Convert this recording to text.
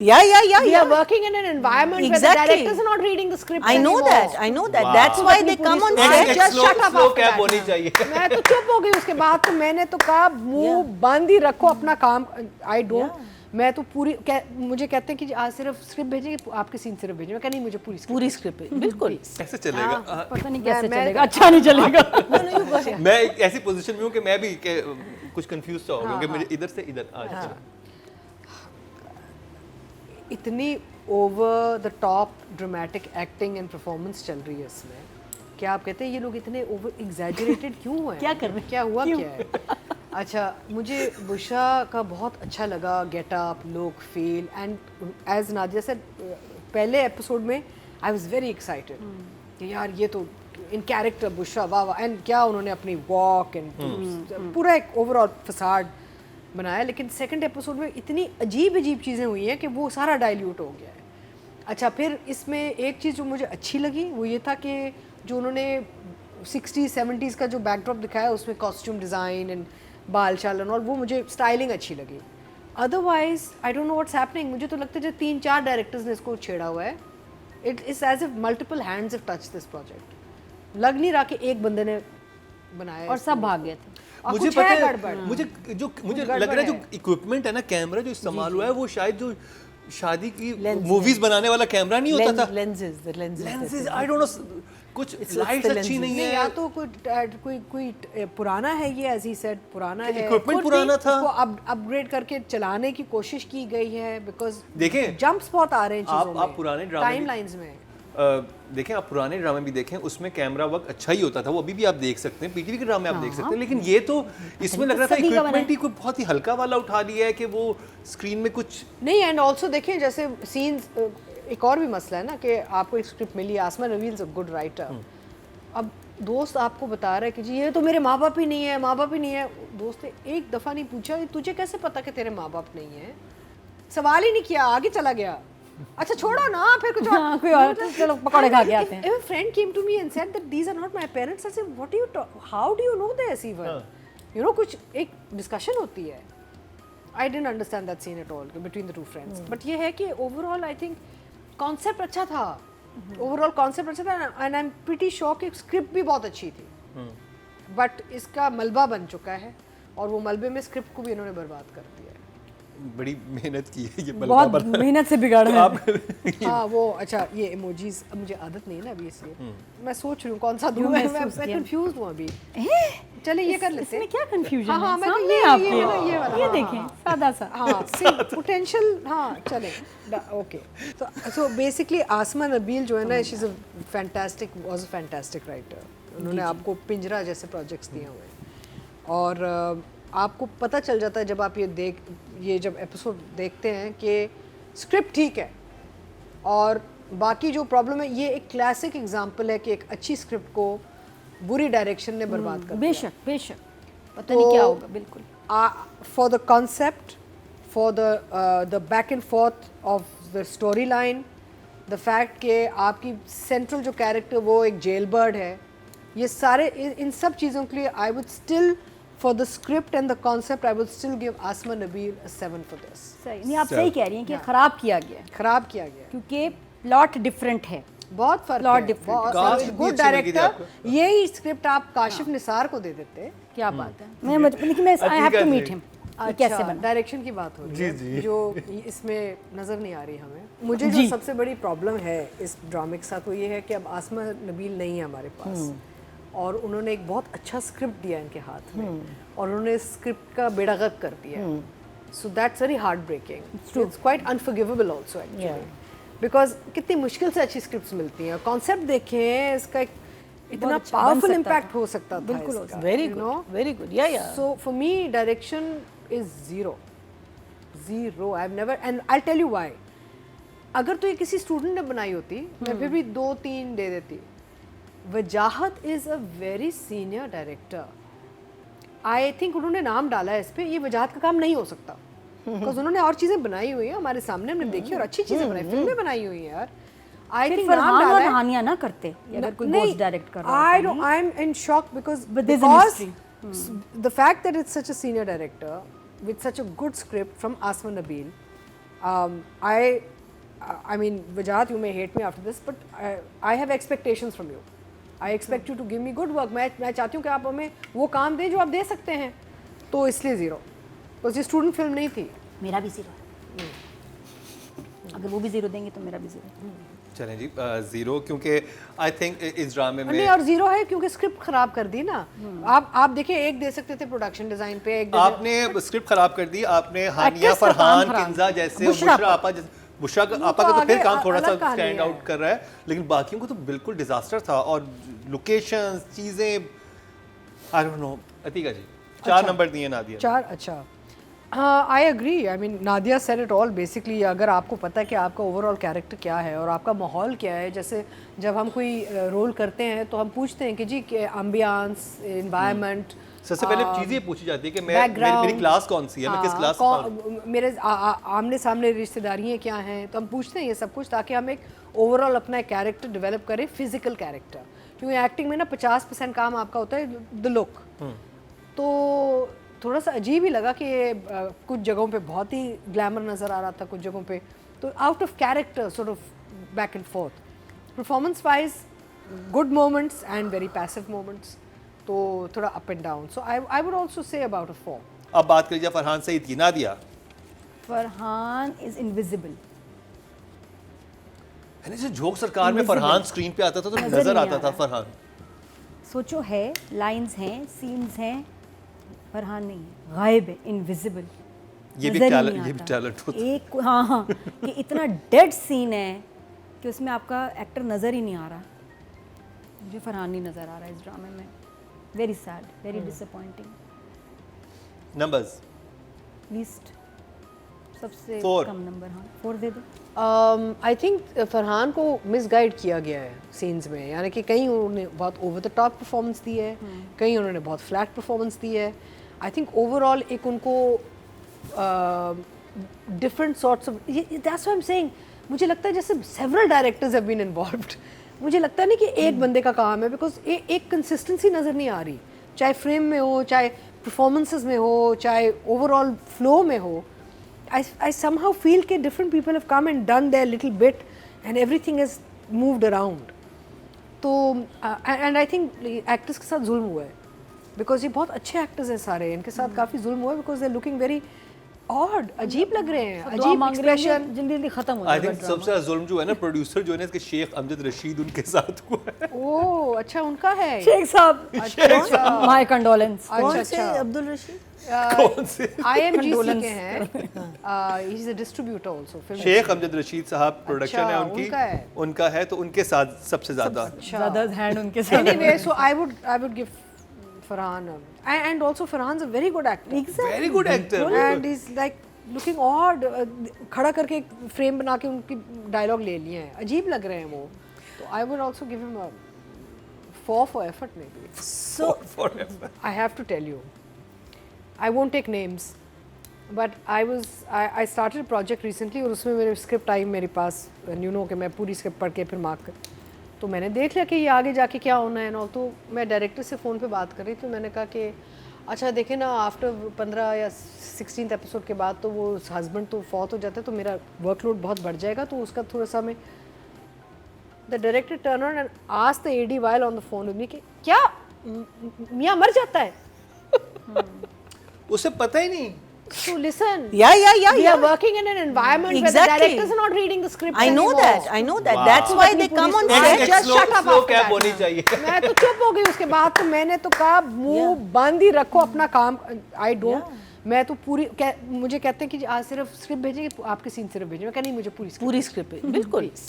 Yeah. We are working in an environment where the directors are not reading the script I know anymore. that. Wow. That's why they come on set. Just shut up slow after cap that. होनी चाहिए. मैं तो चुप हो गई उसके बाद, तो मैंने तो कहा मुंह बंद ही रखो अपना काम. I don't. मैं तो मुझे कहते हैं कि आज सिर्फ स्क्रिप्ट भेजेंगे, आपके सीन सिर्फ भेजेंगे. मैं कहा नहीं, मुझे पूरी स्क्रिप्ट है. बिल्कुल. कैसे चलेगा? पता नहीं कैसे चलेगा, अच्छा नहीं चलेगा. मैं एक ऐसी पोजीशन में हूँ कि मैं भी कुछ कंफ्यूज सा हो गया कि मुझे इधर से इधर आ जाए. इतनी over the top dramatic acting and performance चल रही है इसमें. क्या आप कहते हैं ये लोग इतने ओवर एग्जैजरेटेड क्यों हैं? क्या कर रहे हैं? क्या हुआ क्या है? अच्छा, मुझे बुशा का बहुत अच्छा लगा getup, look, feel, and as Nadia said पहले एपिसोड में आई वाज वेरी एक्साइटेड कि यार ये तो इन कैरेक्टर बुशा, वाह. एंड क्या उन्होंने अपनी वॉक एंड पूरा एक ओवरऑल फसाड बनाया. लेकिन सेकंड एपिसोड में इतनी अजीब चीज़ें हुई हैं कि वो सारा डाइल्यूट हो गया है. अच्छा, फिर इसमें एक चीज़ जो मुझे अच्छी लगी वो ये था कि जो उन्होंने 60s 70s का जो बैकड्रॉप दिखाया उसमें कॉस्ट्यूम डिज़ाइन एंड बाल चालन और वो मुझे स्टाइलिंग अच्छी लगी. Otherwise I don't know what's happening. मुझे तो लगता है जो 3-4 डायरेक्टर्स ने इसको छेड़ा हुआ है. It is as if multiple hands have touch this project. लग नहीं रहा कि एक बंदे ने बनाया और सब भाग गए थे. मुझे पता है, मुझे लग रहा है जो इक्विपमेंट है ना, कैमरा जो इस्तेमाल हुआ है वो शायद जो शादी की मूवीज बनाने वाला कैमरा नहीं होता था. लेंसेज आई डोंट नो, कुछ लाइट्स अच्छी नहीं है, या तो कोई पुराना है ये, एज ही सेड पुराना है, इक्विपमेंट पुराना था, उसको अपग्रेड करके चलाने की कोशिश की गई है. बिकॉज देखें जंप्स बहुत आ रहे हैं चीजों में, आप पुराने ड्रामे टाइमलाइंस में देखें, आप पुराने ड्रामे भी देखें, उसमें कैमरा वर्क अच्छा ही होता था, वो अभी भी आप देख सकते हैं, पीटीवी के ड्रामे आप देख सकते हैं. लेकिन ये तो इसमें लग रहा था इक्विपमेंट ही कोई बहुत ही हल्का वाला उठा लिया है कि वो स्क्रीन में कुछ नहीं. एंड ऑल्सो देखें जैसे सीन्स, एक और भी मसला है ना कि आपको एक स्क्रिप्ट मिली, Asma Nabeel is a good writer. अब दोस्त आपको बता रहा है कि जी ये तो मेरे माँ बाप ही नहीं है. दोस्त ने एक दफ़ा नहीं पूछा तुझे कैसे पता कि तेरे माँ बाप नहीं है, सवाल ही नहीं किया, आगे चला गया. अच्छा छोड़ो ना, फिर कुछ और कोई और चलो पकौड़े खा के आते हैं. If a friend came to me and said that these are not my parents, I said what do you how do you know this even? You know, कुछ एक डिस्कशन होती है. I didn't understand that scene at all between the two friends. But ये है कि overall I think concept अच्छा था. Overall concept अच्छा था and I'm pretty sure कि script भी बहुत अच्छी थी. But इसका मलबा बन चुका है और वो मलबे में स्क्रिप्ट को भी इन्होंने बर्बाद कर दिया है. बड़ी मेहनत की है ये, बहुत मेहनत से बिगाड़ा है. हाँ वो अच्छा ये इमोजीज, अब मुझे आदत नहीं है ना अभी, इसलिए मैं सोच रही हूँ कौन सा दूँ. मैं कंफ्यूज हूँ अभी. चलिए ये कर लेते हैं. इसमें क्या कंफ्यूजन है? हाँ मैं सामने आपके ये देखें सादा सा. हाँ पोटेंशियल. हाँ चले ओके. सो बेसिकली आसमा नबील जो है ना, she is a fantastic writer. उन्होंने आपको पिंजरा जैसे प्रोजेक्ट्स दिए हुए हैं और आपको पता चल जाता है जब आप ये जब एपिसोड देखते हैं कि स्क्रिप्ट ठीक है और बाकी जो प्रॉब्लम है. ये एक क्लासिक एग्जांपल है कि एक अच्छी स्क्रिप्ट को बुरी डायरेक्शन ने बर्बाद कर दिया. बेशक पता नहीं क्या होगा. बिल्कुल for the concept, for the back and fourth of the story line, the fact कि आपकी सेंट्रल जो कैरेक्टर वो एक जेल बर्ड है, ये सारे इन सब चीज़ों के लिए I would still for the script and the concept I would still give Asma Nabil a 7 for this. सही नहीं, आप सही कह रही हैं कि खराब किया गया क्योंकि प्लॉट डिफरेंट है. बहुत फर्क है. डिफरेंट. गुड डायरेक्टर यही स्क्रिप्ट आप काशिफ निसार को दे देते. क्या बात है. मैं I have to meet him. कैसे बना डायरेक्शन की बात हो रही है जो इसमें नज़र नहीं आ रही हमें. मुझे जो सबसे बड़ी प्रॉब्लम है इस ड्रामे के साथ वो ये है कि अब आसमा नबील नहीं है हमारे पास और उन्होंने एक बहुत अच्छा स्क्रिप्ट दिया इनके हाथ में और उन्होंने स्क्रिप्ट का बेड़ा गर्क कर दिया. So that's very heart breaking. It's quite unforgivable also actually, because कितनी मुश्किल से अच्छी स्क्रिप्ट्स मिलती हैं. कॉन्सेप्ट देखें, इसका इतना पावरफुल इम्पैक्ट हो सकता था. बिल्कुल. Very good. या so for me direction is zero. I have never, and I tell you why. अगर तो ये किसी स्टूडेंट ने बनाई होती मैं फिर भी 2-3 दे देती. वजाहत is a very senior director. I think उन्होंने नाम डाला है इस पर. ये वजाहत का काम नहीं हो सकता बिकॉज उन्होंने और चीज़ें बनाई हुई हैं हमारे सामने, हमने देखी और अच्छी चीज़ें बनाई, फिल्में बनाई हुई हैं यार. आई थिंक नाम डाला है. कहानियां ना करते अगर कोई गोस्ट डायरेक्ट कर रहा है. I am in shock because the fact that it's such a senior director with such a good script from Asma Nabil I mean, Vajat, you may hate me after this, but I have expectations from you. I expect you to give me good work. मैं चाहती हूँ कि आप हमें वो काम दें जो आप दे सकते हैं, तो इसलिए 0. बस ये स्टूडेंट फिल्म नहीं थी. मेरा भी 0 है. अगर वो भी 0 देंगे तो मेरा भी 0. चलें जी 0 क्योंकि आई थिंक इस ड्रामे में नहीं, और 0 है क्योंकि स्क्रिप्ट खराब कर दी ना. आप देखिए, 1 दे सकते थे प्रोडक्शन डिजाइन पे, 1 आपने स्क्रिप्ट खराब कर दी. आपने हानिया, फरहान, किंजा जैसे, बुशरा आपा जैसे, बुशरा आपा का तो फिर काम थोड़ा सा स्टैंड आउट कर रहा है, लेकिन बाकियों को तो बिल्कुल डिजास्टर था. और लोकेशंस, चीजें, I don't know. Atiqa ji 4 number दिए नादिया. 4. अच्छा, हाँ, I agree. I mean, Nadia said it all basically. अगर आपको पता है कि आपका ओवरऑल कैरेक्टर क्या है और आपका माहौल क्या है, जैसे जब हम कोई रोल करते हैं तो हम पूछते हैं कि जी एम्बियंस, एनवायरनमेंट, सबसे पहले चीज़ ये पूछी जाती है कि मेरी क्लास कौन सी है, मैं किस क्लास का, मेरे आमने सामने रिश्तेदारियाँ क्या हैं, तो हम पूछते हैं ये सब कुछ ताकि हम एक ओवरऑल अपना कैरेक्टर डेवलप करें, फिजिकल कैरेक्टर. क्योंकि एक्टिंग में ना 50% काम आपका होता है द लुक. तो थोड़ा सा अजीब ही लगा कि कुछ जगहों पे बहुत ही ग्लैमर नज़र आ रहा था, कुछ जगहों पे तो out of character, sort of back and fourth. Performance wise good moments and very passive moments, तो थोड़ा up and down. So I would also say about a 4. अब बात करिए फरहान सही थी. Nadia, Farhan is invisible. जैसे जोक सरकार में फरहान स्क्रीन पे आता था तो नजर आता था फरहान. सोचो, है लाइंस हैं, सीन्स हैं, फरहान नहीं है, गायब है, इनविजिबल. ये भी टैलेंट होता है. एक हाँ कि इतना डेड सीन है कि उसमें आपका एक्टर नज़र ही नहीं आ रहा. मुझे फरहान नहीं नज़र आ रहा है इस ड्रामे में. Very sad, very disappointing. Numbers least सबसे 4. कम नंबर. हाँ, 4 दे दो. आई थिंक फरहान को मिसगाइड किया गया है सीन्स में. यानी कि कहीं उन्होंने बहुत ओवर द टॉप परफॉर्मेंस दी है, कहीं उन्होंने बहुत फ्लैट परफॉर्मेंस दी है. आई थिंक ओवरऑल एक उनको different sorts of, that's why I am saying, मुझे लगता है जैसे several directors have been involved. मुझे लगता है नहीं कि एक बंदे का काम है, बिकॉज एक कंसिस्टेंसी नज़र नहीं आ रही, चाहे फ्रेम में हो, चाहे परफॉर्मेंसेस में हो, चाहे ओवरऑल फ्लो में हो. I somehow feel कि different people have come and done their little bit and everything has moved around. तो and I think actors के साथ जुल्म हुआ है, because ये बहुत अच्छे actors हैं सारे, इनके साथ काफ़ी जुल्म हुआ है because they're looking very odd, अजीब लग रहे हैं, अजीब एक्सप्रेशन, जल्दी जल्दी खत्म हो आई जाएगा. थिंक सबसे ज्यादा जुल्म जो है ना प्रोड्यूसर जो है ना इसके शेख अमजद रशीद उनके साथ हुआ है. ओह अच्छा, उनका है. शेख साहब, अच्छा, माय कंडोलेंस. कौन से अब्दुल रशीद? कौन से? IMGC के हैं. He is a distributor also. Shaikh Amjad Rashid साहब प्रोडक्शन अच्छा, है उनकी, उनका है. तो उनके साथ सबसे ज्यादा ज़्यादा हैंड उनके साथ. Anyway, so I would give Farhan, and also Farhan's a very good actor. Very good actor. And he's like looking odd. खड़ा करके एक फ्रेम बना के उनकी डायलॉग ले लिए हैं, अजीब लग रहे हैं वो. तो I would also give him a 4 for effort maybe. So I have to tell you, I won't take names, but I started a project recently और उसमें मेरी स्क्रिप्ट आई मेरे पास, you know कि मैं पूरी स्क्रिप्ट पढ़ के फिर मार्क कर, तो मैंने देख लिया कि ये आगे जाके क्या होना है ना. तो मैं डायरेक्टर से फ़ोन पे बात कर रही थी, तो मैंने कहा कि अच्छा देखे ना, आफ्टर 15 या 16th एपिसोड के बाद तो वो हस्बैंड तो फौत हो जाता है, तो मेरा वर्कलोड बहुत बढ़ जाएगा, तो उसका थोड़ा सा मैं. The director turn on and asked the AD while on the phone with me कि क्या मियाँ मर जाता है? उसे पता ही नहीं. So listen. Yeah. We are working in an environment where the Exactly. directors are not reading the script I know anymore. that. That's why they come on set. Just shut up slow after cap that. होनी चाहिए. मैं तो चुप हो गई उसके बाद. तो मैंने तो कहा मुंह बंद ही रखो अपना काम. I don't. मैं तो पूरी मुझे कहते हैं कि आज सिर्फ स्क्रिप्ट भेजेंगे, आपके सीन सिर्फ भेजेंगे. मैं कहा नहीं, मुझे पूरी स्क्रिप्ट है, बिल्कुल.